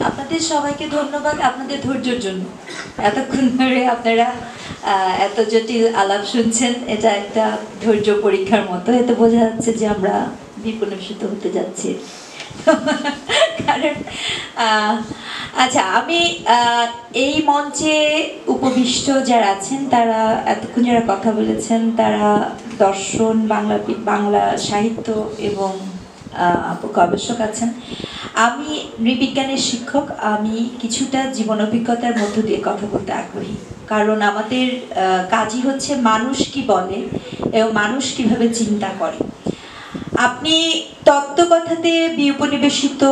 আপনাদের সবাইকে ধন্যবাদ আপনাদের ধৈর্যের জন্য। এতক্ষণ ধরে আপনারা এত জটিল আলাপ শুনছেন, এটা একটা ধৈর্য পরীক্ষার মতো। এতে বোঝা যাচ্ছে যে আমরা বিপন্নসিত হতে যাচ্ছি। কারণ আচ্ছা, আমি এই মঞ্চে উপবিষ্ট যারা আছেন তারা এতক্ষণ যারা কথা বলেছেন তারা দর্শন, বাংলা সাহিত্য এবং গবেষক আছেন। আমি নৃবিজ্ঞানের শিক্ষক। আমি কিছুটা জীবন অভিজ্ঞতার মধ্য দিয়ে কথা বলতে আগ্রহী, কারণ আমাদের কাজই হচ্ছে মানুষ কি বলে এবং মানুষ কিভাবে চিন্তা করে। আপনি তত্ত্বকথাতে বিউপনিবেশিত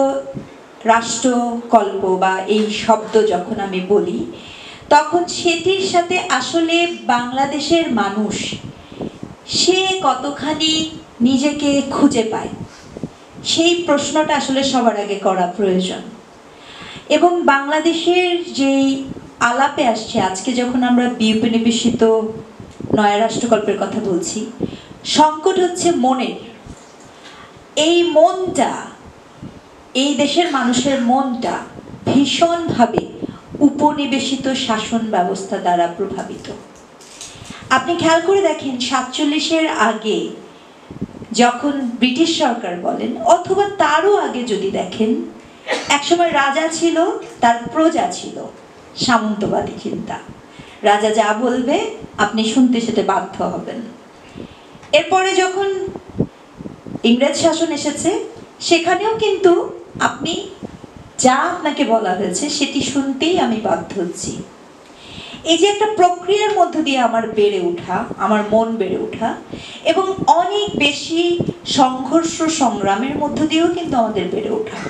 রাষ্ট্রকল্প বা এই শব্দ যখন আমি বলি, তখন সেটির সাথে আসলে বাংলাদেশের মানুষ সে কতখানি নিজেকে খুঁজে পায়, সেই প্রশ্নটা আসলে সবার আগে করা প্রয়োজন। এবং বাংলাদেশের যেই আলাপে আসছে, আজকে যখন আমরা বিউপনিবেশিত নয়া রাষ্ট্রকল্পের কথা বলছি, সংকট হচ্ছে মনের। এই মনটা, এই দেশের মানুষের মনটা ভীষণভাবে উপনিবেশিত শাসন ব্যবস্থা দ্বারা প্রভাবিত। আপনি খেয়াল করে দেখেন 47-এর আগে যখন ব্রিটিশ সরকার বলেন, অথবা তারও আগে যদি দেখেন, একসময় রাজা ছিল, তার প্রজা ছিল, সামন্তবাদী চিন্তা। রাজা যা বলবে আপনি শুনতে সেটা বাধ্য হবেন। এরপরে যখন ইংরেজ শাসন এসেছে, সেখানেও কিন্তু আপনি যা আপনাকে বলা হয়েছে সেটি শুনতেই আমি বাধ্য হচ্ছি। এই যে একটা প্রক্রিয়ার মধ্য দিয়ে আমার বেড়ে ওঠা, আমার মন বেড়ে ওঠা, এবং অনেক বেশি সংঘর্ষ সংগ্রামের মধ্য দিয়েও কিন্তু আমাদের বেড়ে ওঠা,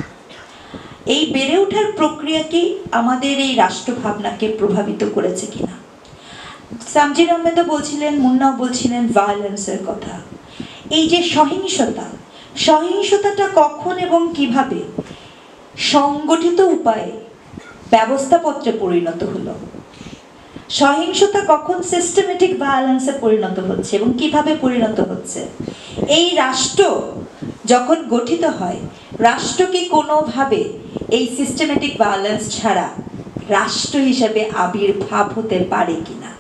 এই বেড়ে ওঠার প্রক্রিয়া কি আমাদের এই রাষ্ট্রভাবনাকে প্রভাবিত করেছে কিনা? সামজির আহমেদও বলছিলেন, মুন্নাও বলছিলেন ভায়োলেন্সের কথা। এই যে সহিংসতাটা কখন এবং কিভাবে সংগঠিত উপায়ে ব্যবস্থাপত্রে পরিণত হলো, সহিংসতা কখন সিস্টেমেটিক ভায়োলেন্সে পরিণত হচ্ছে এবং কিভাবে পরিণত হচ্ছে। এই রাষ্ট্র যখন গঠিত হয়, রাষ্ট্র কি কোনোভাবে এই সিস্টেমেটিক ভায়োলেন্স ছাড়া রাষ্ট্র হিসেবে আবির্ভাব হতে পারে কিনা?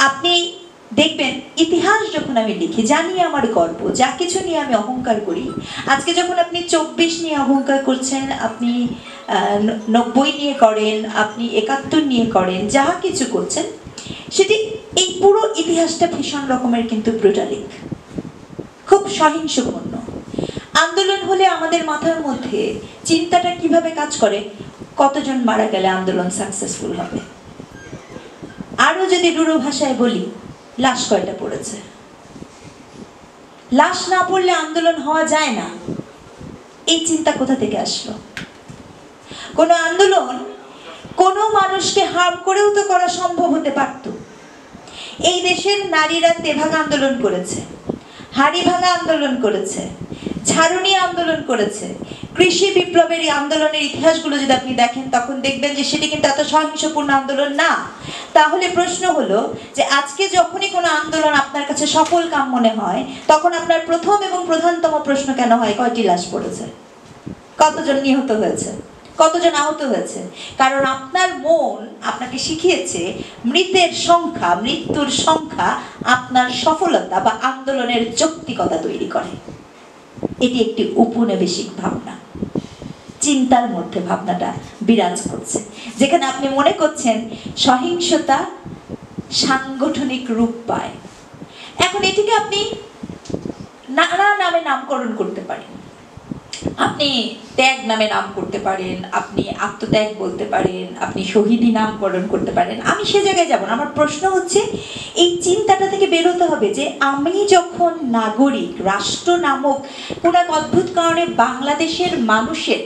আপনি দেখবেন, ইতিহাস যখন আমি লিখি, জানি আমার গর্ব, যা কিছু নিয়ে আমি অহংকার করি, আজকে যখন আপনি 24 নিয়ে অহংকার করছেন, আপনি 90 নিয়ে করেন, আপনি 71 নিয়ে করেন, যা কিছু করছেন, সেটি এই পুরো ইতিহাসটা ভীষণ রকমের কিন্তু ব্রুটালিক, খুব সহিংসপূর্ণ। আন্দোলন হলে আমাদের মাথার মধ্যে চিন্তাটা কিভাবে কাজ করে, কতজন মারা গেলে আন্দোলন সাকসেসফুল হবে। আরো যদি রূঢ় ভাষায় বলি, লাশ কয়টা পড়েছে। লাশ না পড়লে আন্দোলন হওয়া যায় না। এই চিন্তা কোথা থেকে আসলো? কোন আন্দোলন কোনো মানুষকে হার্ম করেও তো করা সম্ভব হতে পারত। এই দেশের নারীরা তেভাগা আন্দোলন করেছে, হাড়ি ভাঙা আন্দোলন করেছে, ঝাড়ুনি আন্দোলন করেছে। কৃষি বিপ্লবের আন্দোলনের ইতিহাসগুলো যদি আপনি দেখেন, তখন দেখবেন যে সেটি কিন্তু এত সহিংসপূর্ণ আন্দোলন না। তাহলে প্রশ্ন হলো যে আজকে যখনই কোনো আন্দোলন আপনার কাছে সফল কাম মনে হয়, তখন আপনার প্রথম এবং প্রধানতম প্রশ্ন কেন হয়, কয়টি লাশ পড়েছে, কতজন নিহত হয়েছে, কতজন আহত হয়েছে? কারণ আপনার মন আপনাকে শিখিয়েছে মৃতের সংখ্যা, মৃত্যুর সংখ্যা আপনার সফলতা বা আন্দোলনের যৌক্তিকতা তৈরি করে। এটি একটি উপনিবেশিক ভাবনা, চিন্তার মধ্যে ভাবনাটা বিরাজ করছে, যেখানে আপনি মনে করছেন সহিংসতা সাংগঠনিক রূপ পায়। এখন এটিকে আপনি নানা নামে নামকরণ করতে পারেন। আপনি ত্যাগ নামে নাম করতে পারেন, আপনি আত্মত্যাগ বলতে পারেন, আপনি শহীদি নামকরণ করতে পারেন। আমি সে জায়গায় যাব না। আমার প্রশ্ন হচ্ছে, এই চিন্তাটা থেকে বেরোতে হবে যে আমি যখন নাগরিক, রাষ্ট্র নামক কোন এক অদ্ভুত কারণে বাংলাদেশের মানুষের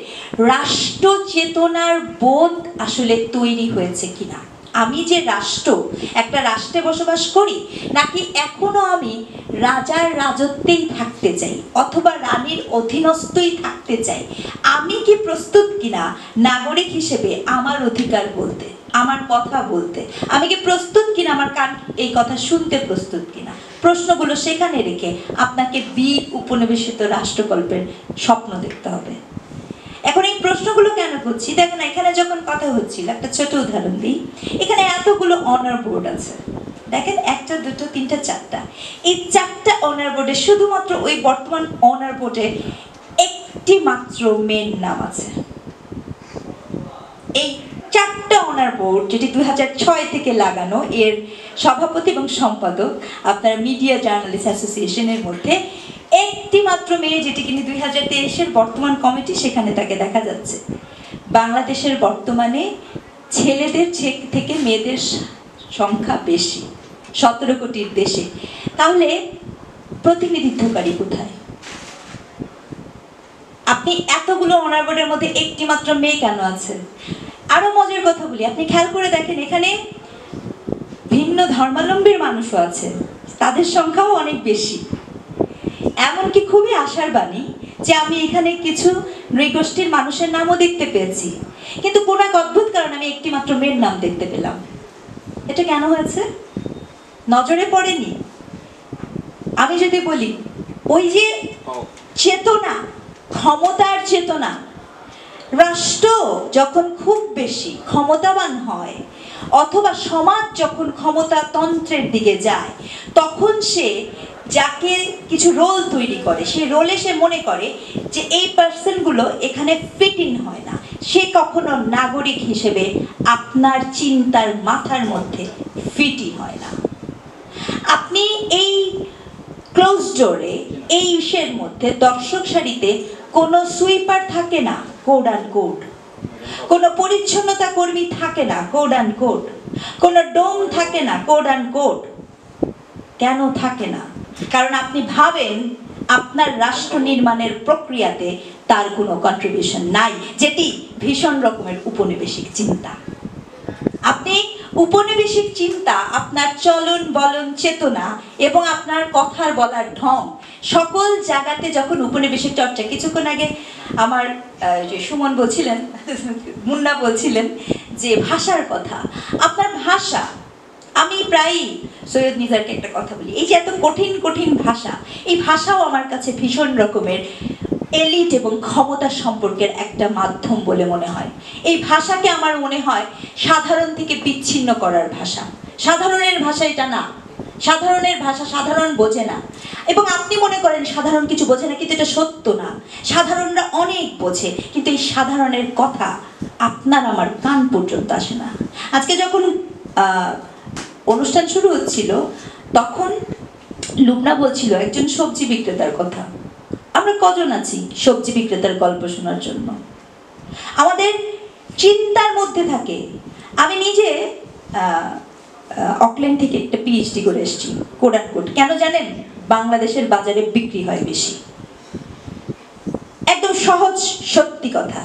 রাষ্ট্র চেতনার বোধ আসলে তৈরি হয়েছে কিনা। আমি যে রাষ্ট্র, একটা রাষ্ট্রে বসবাস করি, নাকি এখনো আমি রাজার রাজত্বেই থাকতে চাই অথবা রানীর অধীনস্থই থাকতে চাই। আমি কি প্রস্তুত কিনা নাগরিক হিসেবে আমার অধিকার বলতে, আমার কথা বলতে? আমি কি প্রস্তুত কিনা, আমার কান এই কথা শুনতে প্রস্তুত কিনা? প্রশ্নগুলো সেখানে রেখে আপনাকে উপনিবেশিত রাষ্ট্রকল্পের স্বপ্ন দেখতে হবে। এখন এই প্রশ্নগুলো কেন করছি, দেখেন এখানে যখন কথা হচ্ছিল, একটা ছোট উদাহরণ দিই। এখানে এতগুলো অনার বোর্ড আছে, দেখেন, একটা, দুটো, তিনটা, চারটা। এই চারটা অনার বোর্ডে শুধুমাত্র ওই বর্তমান অনার বোর্ডে একটি মাত্র মেয়ের নাম আছে। এই চারটা অনার বোর্ড, যেটি 2006 থেকে লাগানো, এর সভাপতি এবং সম্পাদক আপনার মিডিয়া জার্নালিস্ট অ্যাসোসিয়েশনের মধ্যে একটি মাত্র মেয়ে, যেটি কিনা 2023-এর বর্তমান কমিটি, সেখানে তাকে দেখা যাচ্ছে। বাংলাদেশের বর্তমানে ছেলেদের থেকে মেয়েদের সংখ্যা বেশি, 17 কোটির দেশে। তাহলে প্রতিনিধিত্বকারী কোথায়? আপনি এতগুলো অনার বোর্ডের মধ্যে একটি মাত্র মেয়ে কেন আছে? আরো মজার কথা বলি, আপনি খেয়াল করে দেখেন, এখানে ভিন্ন ধর্মাবলম্বীর মানুষও আছে, তাদের সংখ্যাও অনেক বেশি। এমনকি খুবই আশার বাণী যে আমি এখানে কিছু নৃগোষ্ঠীর মানুষের নামও দেখতে পেয়েছি, কিন্তু কোন এক অদ্ভুত কারণে আমি একটি মাত্র মেয়ের নাম দেখতে পেলাম। এটা কেন হয়েছে? নজরে পড়েনি? আমি যদি বলি, ওই যে চেতনা, ক্ষমতার চেতনা, রাষ্ট্র যখন খুব বেশি ক্ষমতাবান হয় অথবা সমাজ যখন ক্ষমতাতন্ত্রের দিকে যায়, তখন সে যাকে কিছু রোল তৈরি করে, সেই রোলে সে মনে করে যে এই পার্সনগুলো এখানে ফিট ইন হয় না, সে কখনো নাগরিক হিসেবে আপনার চিন্তার মাথার মধ্যে ফিটই হয় না। আপনি এই ক্লোজ ডোরে, এই ইস্যুর মধ্যে দর্শক সারিতে কোনো সুইপার থাকে না, কোড অ্যান্ড কোড, কোনো পরিচ্ছন্নতা কর্মী থাকে না, কোড অ্যান্ড কোড, কোনো ডোম থাকে না, কোড অ্যান্ড কোড। কেন থাকে না? কারণ আপনি ভাবেন আপনার রাষ্ট্র নির্মাণের প্রক্রিয়াতে তার কোনো কন্ট্রিবিউশন নাই, যেটি ভীষণ রকমের উপনিবেশিক চিন্তা। আপনি উপনিবেশিক চিন্তা, আপনার চলন বলন চেতনা এবং আপনার কথার বলার ঢং, সকল জায়গাতে যখন উপনিবেশিক চর্চা। কিছুক্ষণ আগে আমার যে সুমন বলছিলেন, মুন্না বলছিলেন যে ভাষার কথা, আপনার ভাষা, আমি প্রায়ই সৈয়দ নিজারকে একটা কথা বলি, এই যে এত কঠিন কঠিন ভাষা, এই ভাষাও আমার কাছে ভীষণ রকমের এলিট এবং ক্ষমতা সম্পর্কের একটা মাধ্যম বলে মনে হয়। এই ভাষাকে আমার মনে হয় সাধারণ থেকে বিচ্ছিন্ন করার ভাষা। সাধারণের ভাষা এটা না, সাধারণের ভাষা সাধারণ বোঝে না, এবং আপনি মনে করেন সাধারণ কিছু বোঝে না, কিন্তু এটা সত্য না। সাধারণরা অনেক বোঝে, কিন্তু এই সাধারণের কথা আপনার আমার কান পর্যন্ত আসে না। আজকে যখন অনুষ্ঠান শুরু হচ্ছিল, তখন লুবনা বলছিল একজন সবজি বিক্রেতার কথা। আমরা কজন আছি সবজি বিক্রেতার গল্প শোনার জন্য? আমাদের চিন্তার মধ্যে থাকে। আমি নিজে অকল্যান্ড থেকে একটা পিএইচডি করে এসেছি, কোড অ্যান্ড কোড। কেন জানেন? বাংলাদেশের বাজারে বিক্রি হয় বেশি। একদম সহজ সত্যি কথা,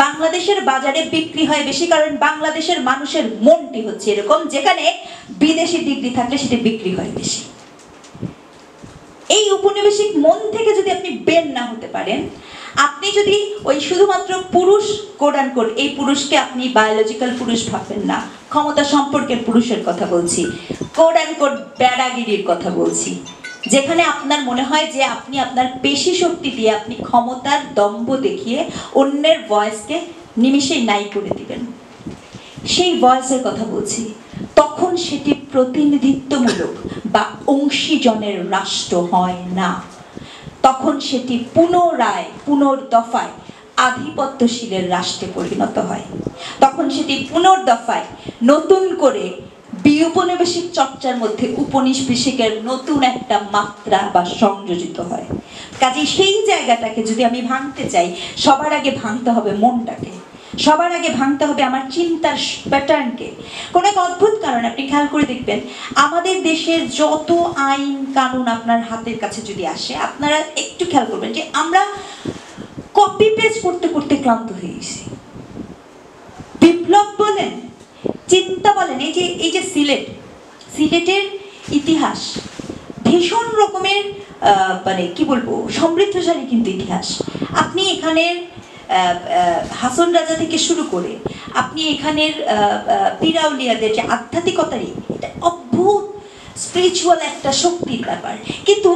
বাংলাদেশের বাজারে বিক্রি হয় বেশি, কারণ বাংলাদেশের মানুষের মনটি হচ্ছে এরকম, যেখানে বিদেশি ডিগ্রি থাকলে সেটা বিক্রি হয় বেশি। এই উপনিবেশিক মন থেকে যদি আপনি বের না হতে পারেন, আপনি যদি ওই শুধুমাত্র পুরুষ, কোড অ্যান্ড কোড, এই পুরুষকে আপনি বায়োলজিক্যাল পুরুষ ভাববেন না, ক্ষমতা সম্পর্কের পুরুষের কথা বলছি, কোড অ্যান্ড কোড বেড়াগিরির কথা বলছি, যেখানে আপনার মনে হয় যে আপনি আপনার পেশি শক্তি দিয়ে আপনি ক্ষমতার দম্ভ দেখিয়ে অন্যের ভয়েসকে নিমিষেই নাই করে দিবেন, সেই ভয়েসের কথা বলছি। তখন সেটি প্রতিনিধিত্বমূলক বা অংশীজনের রাষ্ট্র হয় না, তখন সেটি পুনরায় পুনর্দফায় আধিপত্যশীলের রাষ্ট্রে পরিণত হয়। তখন সেটি পুনর্দফায় নতুন করে বিউপনিবেশিক চর্চার মধ্যে উপনিবেশিকের নতুন একটা মাত্রা বা সংযোজিত হয়। কাজে সেই জায়গাটাকে যদি আমি ভাঙতে চাই, সবার আগে ভাঙতে হবে মনটাকে, সবার আগে ভাঙতে হবে আমার চিন্তার প্যাটার্নকে। কোনো এক অদ্ভুত কারণে আপনি খেয়াল করে দেখবেন, আমাদের দেশের যত আইন কানুন আপনার হাতের কাছে যদি আসে, আপনারা একটু খেয়াল করবেন যে আমরা কপি পেস্ট করতে করতে ক্লান্ত হয়ে গেছি। বিপ্লব বলেন, চিন্তা বলেন, এই যে সিলেটের ইতিহাস ভীষণ রকমের মানে কি বলবো, সমৃদ্ধশালী কিন্তু ইতিহাস। আপনি এখানের হাসন রাজা থেকে শুরু করে আপনি এখানের পিরাউলিয়াদের যে আধ্যাত্মিকতারই, এটা অদ্ভুত স্পিরিচুয়াল একটা শক্তির ব্যাপার। কিন্তু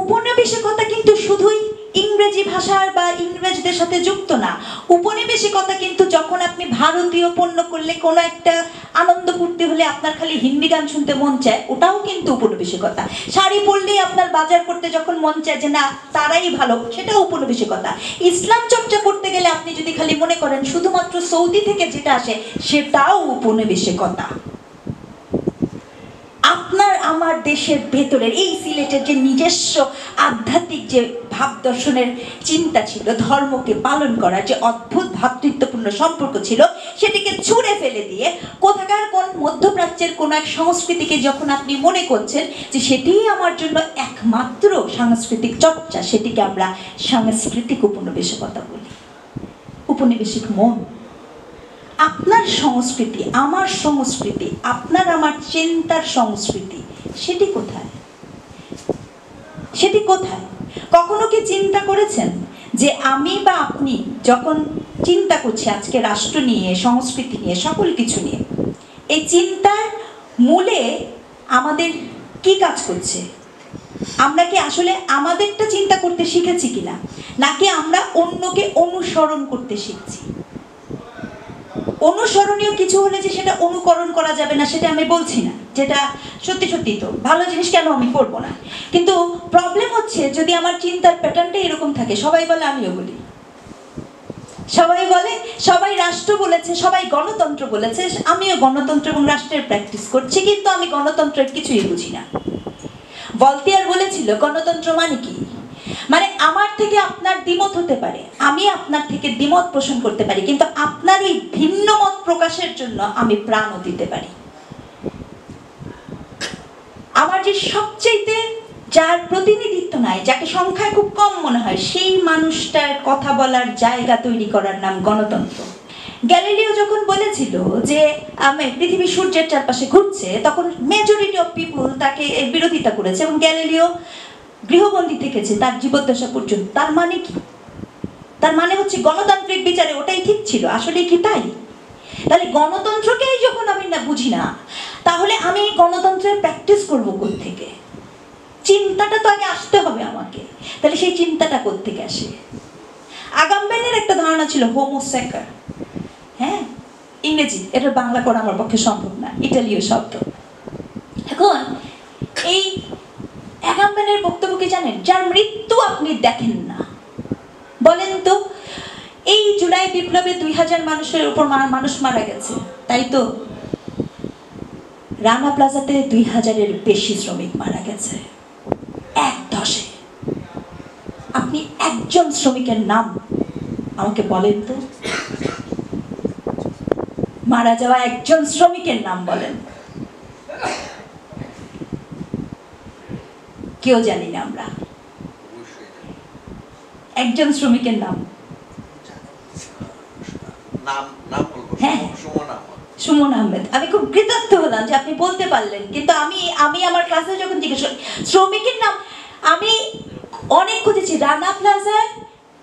উপনিবেশিকতা কিন্তু শুধুই ইংরেজি ভাষার বা ইংরেজদের সাথে যুক্ত না। উপনিবেশিকতা কিন্তু যখন আপনি ভারতীয় পণ্য করলে কোনো একটা আনন্দ ফুর্তি হলে আপনার খালি হিন্দি গান শুনতে মন চায়, ওটাও কিন্তু উপনিবেশিকতা। শাড়ি পরলেই আপনার বাজার করতে যখন মন চায় যে না তারাই ভালো, সেটাও উপনিবেশিকতা। ইসলাম চর্চা করতে গেলে আপনি যদি খালি মনে করেন শুধুমাত্র সৌদি থেকে যেটা আসে, সেটাও উপনিবেশিকতা। আপনার আমার দেশের ভেতরের এই সিলেটের যে নিজস্ব আধ্যাত্মিক যে ভাব দর্শনের চিন্তা ছিল, ধর্মকে পালন করার যে অদ্ভুত ভ্রাতৃত্বপূর্ণ সম্পর্ক ছিল, সেটিকে ছুঁড়ে ফেলে দিয়ে কোথাকার কোন মধ্যপ্রাচ্যের কোন এক সংস্কৃতিকে যখন আপনি মনে করছেন যে সেটিই আমার জন্য একমাত্র সাংস্কৃতিক চর্চা, সেটিকে আমরা সাংস্কৃতিক উপনিবেশিকতা বলি। উপনিবেশিক মন। আপনার সংস্কৃতি, আমার সংস্কৃতি, আপনার আমার চিন্তার সংস্কৃতি, সেটি কোথায়? সেটি কোথায়? কখনো কি চিন্তা করেছেন যে আমি বা আপনি যখন চিন্তা করছি আজকে রাষ্ট্র নিয়ে, সংস্কৃতি নিয়ে, সকল কিছু নিয়ে, এই চিন্তার মূলে আমাদের কি কাজ করছে? আমরা কি আসলে আমাদেরটা চিন্তা করতে শিখেছি কিনা, নাকি আমরা অন্যকে অনুসরণ করতে শিখছি? অনুসরণীয় কিছু হলে যে সেটা অনুকরণ করা যাবে না সেটা আমি বলছি না, যেটা সত্যি সত্যি তো ভালো জিনিস কেন আমি করবো না, কিন্তু প্রবলেম হচ্ছে যদি আমার চিন্তার প্যাটার্নটা এরকম থাকে, সবাই বলে আমিও বলি, সবাই বলে, সবাই রাষ্ট্র বলেছে, সবাই গণতন্ত্র বলেছে, আমিও গণতন্ত্র এবং রাষ্ট্রের প্র্যাকটিস করছি, কিন্তু আমি গণতন্ত্রের কিছুই বুঝি না। ভলতেয়ার বলেছিল গণতন্ত্র মানে কি, মানে আমার থেকে আপনার দ্বিমত হতে পারে, আমি আপনার থেকে দ্বিমত পোষণ করতে পারি, কিন্তু আপনার ওই ভিন্ন মত প্রকাশের জন্য আমি প্রাণও দিতে পারি। আমার যে সবচেয়ে যার প্রতিনিধিত্ব নাই, যাকে সংখ্যায় খুব কম মনে হয়, সেই মানুষটার কথা বলার জায়গা তৈরি করার নাম গণতন্ত্র। গ্যালিলিও যখন বলেছিল যে পৃথিবী সূর্যের চারপাশে ঘুরছে, তখন মেজরিটি অফ পিপুল তাকে বিরোধিতা করেছে এবং গ্যালিলিও গৃহবন্দী থেকেছে তার জীবদ্দশা পর্যন্ত। তার মানে কি? তার মানে হচ্ছে গণতান্ত্রিক বিচারে ওটাই ঠিক ছিল। আসলে কি তাই? তাহলে গণতন্ত্রকেই যখন আমি না বুঝি না, তাহলে আমি গণতন্ত্রের প্র্যাকটিস করবো কোত্থেকে? চিন্তাটা তো আগে আসতে হবে আমাকে। তাহলে সেই চিন্তাটা কোত্থেকে আসে? আগামবেনের একটা ধারণা ছিল হোমোসেকার, হ্যাঁ ইংরেজি, এটার বাংলা করা আমার পক্ষে সম্ভব না, ইটালীয় শব্দ। এখন এই আগামবেনের বক্তব্য কি জানেন? যার মৃত্যু আপনি দেখেন না। বলেন তো, এই জুলাই বিপ্লবে 2000 মানুষের উপর মানুষ মারা গেছে, তাই তো? রানা প্লাজাতে 2000-এর বেশি শ্রমিক মারা গেছে এক দশে। আপনি একজন শ্রমিকের নাম আমাকে বলেন তো, মারা যাওয়া একজন শ্রমিকের নাম বলেন। কেউ জানি না আমরা একজন শ্রমিকের নাম। হ্যাঁ, সুমন আহমেদ। আমি খুব কৃতজ্ঞ হলাম যে আপনি বলতে পারলেন, কিন্তু আমি আমার ক্লাসে যখন জিজ্ঞেস করি শ্রমিকের নাম, আমি অনেক খুঁজেছি। রানা প্লাজার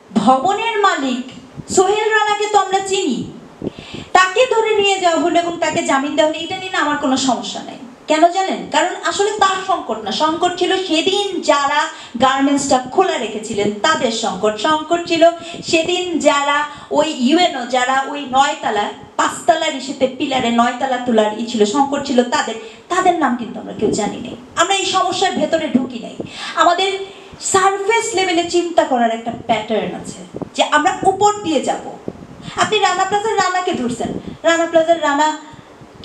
ভবনের মালিক সোহেল রানাকে তো আমরা চিনি, তাকে ধরে নিয়ে যাওয়া হলো এবং তাকে জামিন দেওয়া হলো, এটা নিয়ে আমার কোনো সমস্যা নেই। কেন জানেন? কারণ আসলে তার সংকট না, সংকট ছিল সেদিন যারা গার্মেন্টসটা খোলা রেখেছিলেন তাদের সংকট। সংকট ছিল সেদিন যারা ওই ইউএনও, যারা ওই 9 তলা 5 তলার ইসেতে পিলারে 9 তলা তোলার ছিল, সংকট ছিল তাদের নাম কিন্তু আমরা কেউ জানি নাই। আমরা এই সমস্যার ভেতরে ঢুকি নাই। আমাদের সারফেস লেভেলে চিন্তা করার একটা প্যাটার্ন আছে যে আমরা উপর দিয়ে যাব। আপনি রানা প্লাজার রানাকে ধরছেন, রানা প্লাজার রানা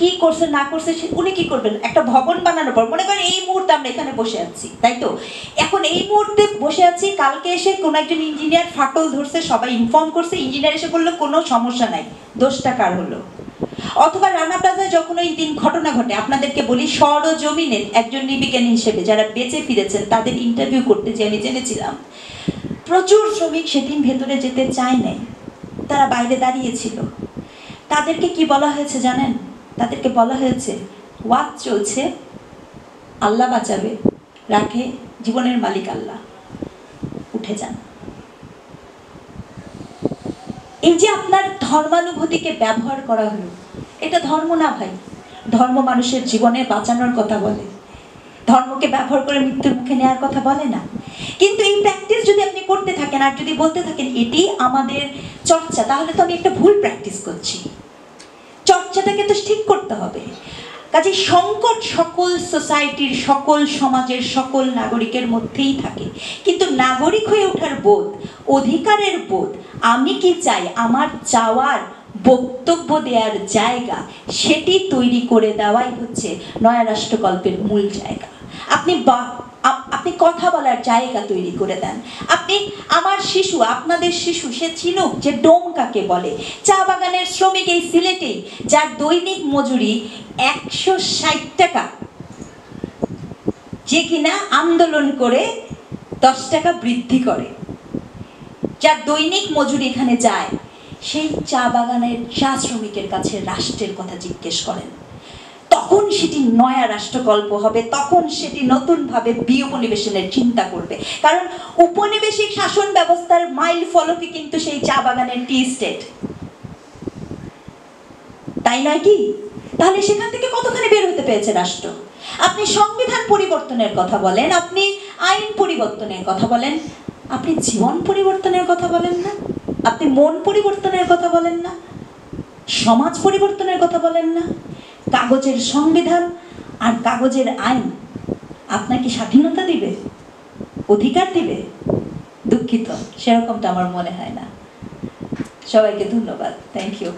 কি করছে না করছে উনি কি করবেন? একটা ভবন বানানোর পর মনে করেন এই মুহূর্তে আমরা এখানে বসে আছি, তাই তো? এখন এই মুহূর্তে বসে আছি, কালকে এসে কোন একজন ইঞ্জিনিয়ার ফাটল ধরছে, সবাই ইনফর্ম করছে, ইঞ্জিনিয়ার এসে বললো কোনো সমস্যা নাই, দোষটা কার হলো? অথবা রানা প্লাজায় যখন ওই দিন ঘটনা ঘটে, আপনাদেরকে বলি সরজমিনের একজন নিবিজ্ঞানী হিসেবে যারা বেঁচে ফিরেছেন তাদের ইন্টারভিউ করতে যে আমি জেনেছিলাম প্রচুর শ্রমিক সেদিন ভেতরে যেতে চায় নাই, তারা বাইরে দাঁড়িয়েছিল। তাদেরকে কি বলা হয়েছে জানেন? তাদেরকে বলা হয়েছে ওয়াজ চলছে, আল্লাহ বাঁচাবে, রাখে জীবনের মালিক আল্লাহ, উঠে যান। এই যে আপনার ধর্মানুভূতিকে ব্যবহার করা হলো, এটা ধর্ম না ভাই। ধর্ম মানুষের জীবনে বাঁচানোর কথা বলে, ধর্মকে ব্যবহার করে মৃত্যুর মুখে নেওয়ার কথা বলে না। কিন্তু এই প্র্যাকটিস যদি আপনি করতে থাকেন আর যদি বলতে থাকেন এটি আমাদের চর্চা, তাহলে তো আমি একটা ভুল প্র্যাকটিস করছি। চর্চাটাকে তো ঠিক করতে হবে। কাজে সংকট সকল সোসাইটির, সকল সমাজের, সকল নাগরিকের মধ্যেই থাকে, কিন্তু নাগরিক হয়ে ওঠার বোধ, অধিকারের বোধ, আমি কি চাই, আমার চাওয়ার বক্তব্য দেওয়ার জায়গা, সেটি তৈরি করে দেওয়াই হচ্ছে নয়া রাষ্ট্রকল্পের মূল জায়গা। আপনি কথা বলার জায়গা তৈরি করে দেন। আপনি আমার শিশু, আপনাদের শিশু, সে চিনুক যে ডোম কাকে বলে। চা বাগানের শ্রমিক এই সিলেটে, যার দৈনিক মজুরি 160 টাকা, যে কিনা আন্দোলন করে 10 টাকা বৃদ্ধি করে, যার দৈনিক মজুরি এখানে যায়, সেই চা বাগানের চা শ্রমিকের কাছে রাষ্ট্রের কথা জিজ্ঞেস করেন, তখন সেটি নয়া রাষ্ট্রকল্প হবে, তখন সেটি নতুনভাবে বিউপনিবেশনের চিন্তা করবে। কারণ উপনিবেশিক শাসন ব্যবস্থার মাইল ফলকই কিন্তু সেই চা বাগানের টি স্টেট, তাই নয় কি? তাহলে সেখান থেকে কতখানি বের হতে পেরেছে রাষ্ট্র? আপনি সংবিধান পরিবর্তনের কথা বলেন, আপনি আইন পরিবর্তনের কথা বলেন, আপনি জীবন পরিবর্তনের কথা বলেন না, আপনি মন পরিবর্তনের কথা বলেন না, সমাজ পরিবর্তনের কথা বলেন না। কাগজের সংবিধান আর কাগজের আইন আপনাকে স্বাধীনতা দিবে, অধিকার দিবে? দুঃখিত, সেরকমটা আমার মনে হয় না। সবাইকে ধন্যবাদ। Thank you.